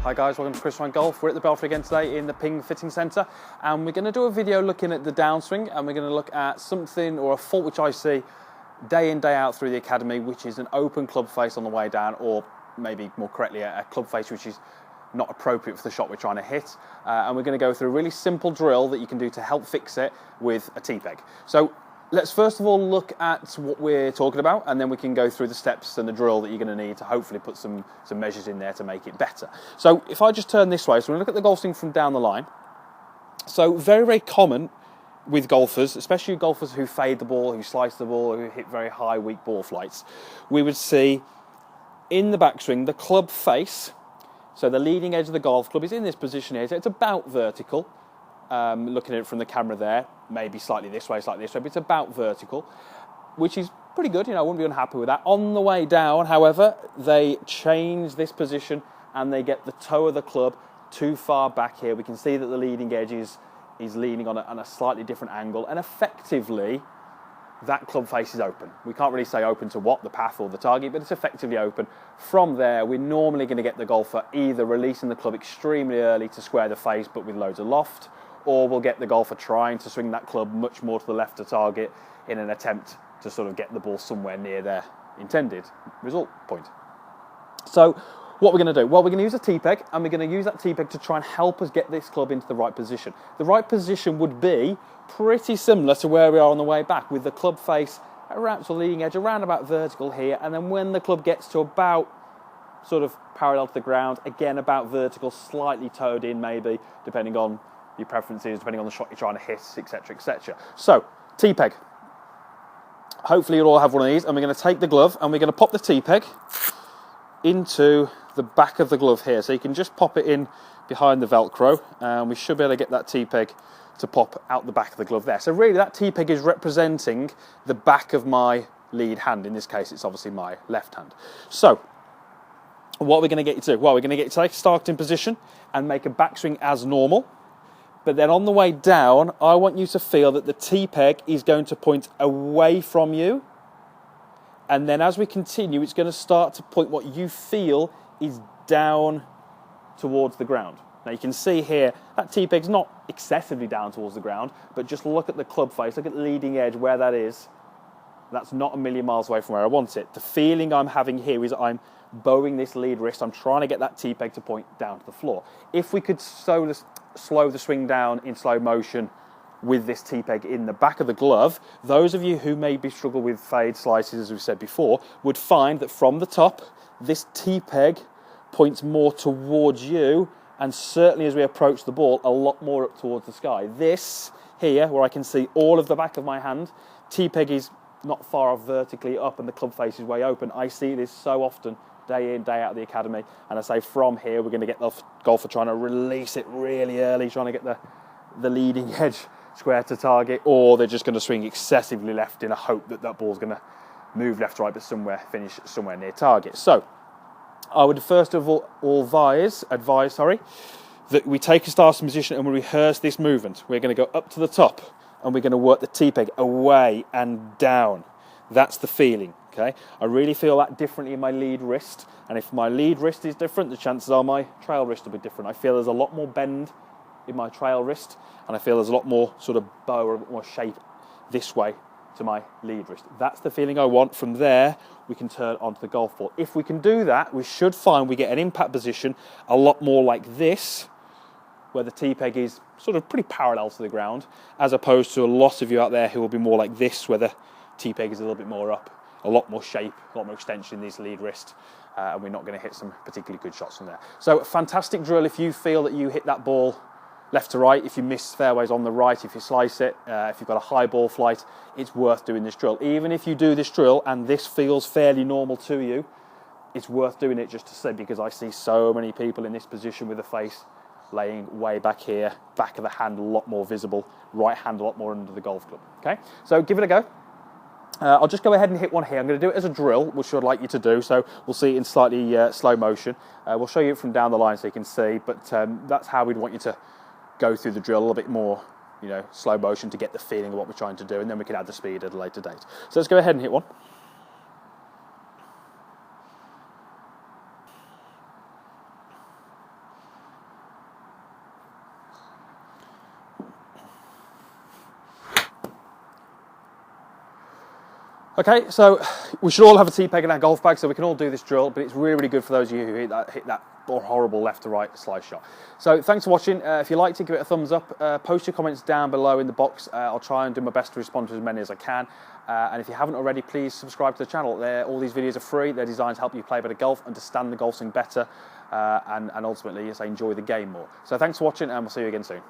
Hi guys, welcome to Chris Ryan Golf. We're at the Belfry again today in the Ping Fitting Centre, and we're going to do a video looking at the downswing, and we're going to look at something or a fault which I see day in, day out through the academy, which is an open club face on the way down, or maybe more correctly a club face which is not appropriate for the shot we're trying to hit. And we're going to go through a really simple drill that you can do to help fix it with a T-peg. So let's first of all look at what we're talking about, and then we can go through the steps and the drill that you're going to need to hopefully put some measures in there to make it better. So if I just turn this way, so we're going to look at the golf swing from down the line. So very, very common with golfers, especially golfers who fade the ball, who slice the ball, who hit very high, weak ball flights, we would see in the backswing the club face, so the leading edge of the golf club is in this position here, so it's about vertical. Looking at it from the camera there, maybe slightly this way, but it's about vertical, which is pretty good. You know, I wouldn't be unhappy with that. On the way down, however, they change this position and they get the toe of the club too far back here. We can see that the leading edge is leaning on a slightly different angle, and effectively that club face is open. We can't really say open to what, the path or the target, but it's effectively open. From there, we're normally going to get the golfer either releasing the club extremely early to square the face but with loads of loft, or we'll get the golfer trying to swing that club much more to the left of target in an attempt to sort of get the ball somewhere near their intended result point. So what we're going to do? Well, we're going to use a T-peg, and we're going to use that T-peg to try and help us get this club into the right position. The right position would be pretty similar to where we are on the way back, with the club face around to the leading edge, around about vertical here, and then when the club gets to about sort of parallel to the ground, again about vertical, slightly toed in maybe, depending on your preferences, depending on the shot you're trying to hit, etc, etc. So, T-peg. Hopefully you'll all have one of these, and we're going to take the glove and we're going to pop the T-peg into the back of the glove here. So you can just pop it in behind the Velcro, and we should be able to get that T-peg to pop out the back of the glove there. So really that T-peg is representing the back of my lead hand. In this case, it's obviously my left hand. So, what are we going to get you to do? Well, we're going to get you to take a starting position and make a backswing as normal. But then on the way down, I want you to feel that the T-peg is going to point away from you. And then as we continue, it's going to start to point what you feel is down towards the ground. Now you can see here, that T-peg's not excessively down towards the ground, but just look at the club face, look at the leading edge, where that is. That's not a million miles away from where I want it. The feeling I'm having here is I'm bowing this lead wrist. I'm trying to get that T-peg to point down to the floor. If we could slow the swing down in slow motion with this T-peg in the back of the glove, those of you who maybe struggle with fade slices, as we've said before, would find that from the top, this T-peg points more towards you, and certainly as we approach the ball, a lot more up towards the sky. This here, where I can see all of the back of my hand, T-peg is not far off vertically up and the club face is way open. I see this so often, day in, day out of the academy, and I say from here we're going to get the golfer trying to release it really early, trying to get the leading edge square to target, or they're just going to swing excessively left in a hope that that ball's going to move left to right but finish somewhere near target. So I would first of all advise that we take a starting position and we rehearse this movement. We're going to go up to the top and we're going to work the T-peg away and down. That's the feeling. Okay, I really feel that differently in my lead wrist, and if my lead wrist is different, the chances are my trail wrist will be different. I feel there's a lot more bend in my trail wrist, and I feel there's a lot more sort of bow or a bit more shape this way to my lead wrist. That's the feeling I want. From there, we can turn onto the golf ball. If we can do that, we should find we get an impact position a lot more like this, where the T-peg is sort of pretty parallel to the ground, as opposed to a lot of you out there who will be more like this, where the T-peg is a little bit more up. A lot more shape, a lot more extension in this lead wrist, and we're not going to hit some particularly good shots from there. So fantastic drill if you feel that you hit that ball left to right, if you miss fairways on the right, if you slice it, if you've got a high ball flight, it's worth doing this drill. Even if you do this drill and this feels fairly normal to you, it's worth doing it just to see, because I see so many people in this position with the face laying way back here, back of the hand a lot more visible, right hand a lot more under the golf club. Okay, so give it a go. I'll just go ahead and hit one here. I'm going to do it as a drill, which I'd like you to do, so we'll see it in slightly slow motion. We'll show you it from down the line so you can see, but that's how we'd want you to go through the drill, a little bit more, slow motion to get the feeling of what we're trying to do, and then we can add the speed at a later date. So let's go ahead and hit one. Okay, so we should all have a T-peg in our golf bag, so we can all do this drill, but it's really, really good for those of you who hit that horrible left to right slice shot. So thanks for watching. If you liked it, give it a thumbs up. Post your comments down below in the box. I'll try and do my best to respond to as many as I can. And if you haven't already, please subscribe to the channel. All these videos are free. They're designed to help you play a bit of golf, understand the golf swing better, and ultimately, yes, enjoy the game more. So thanks for watching, and we'll see you again soon.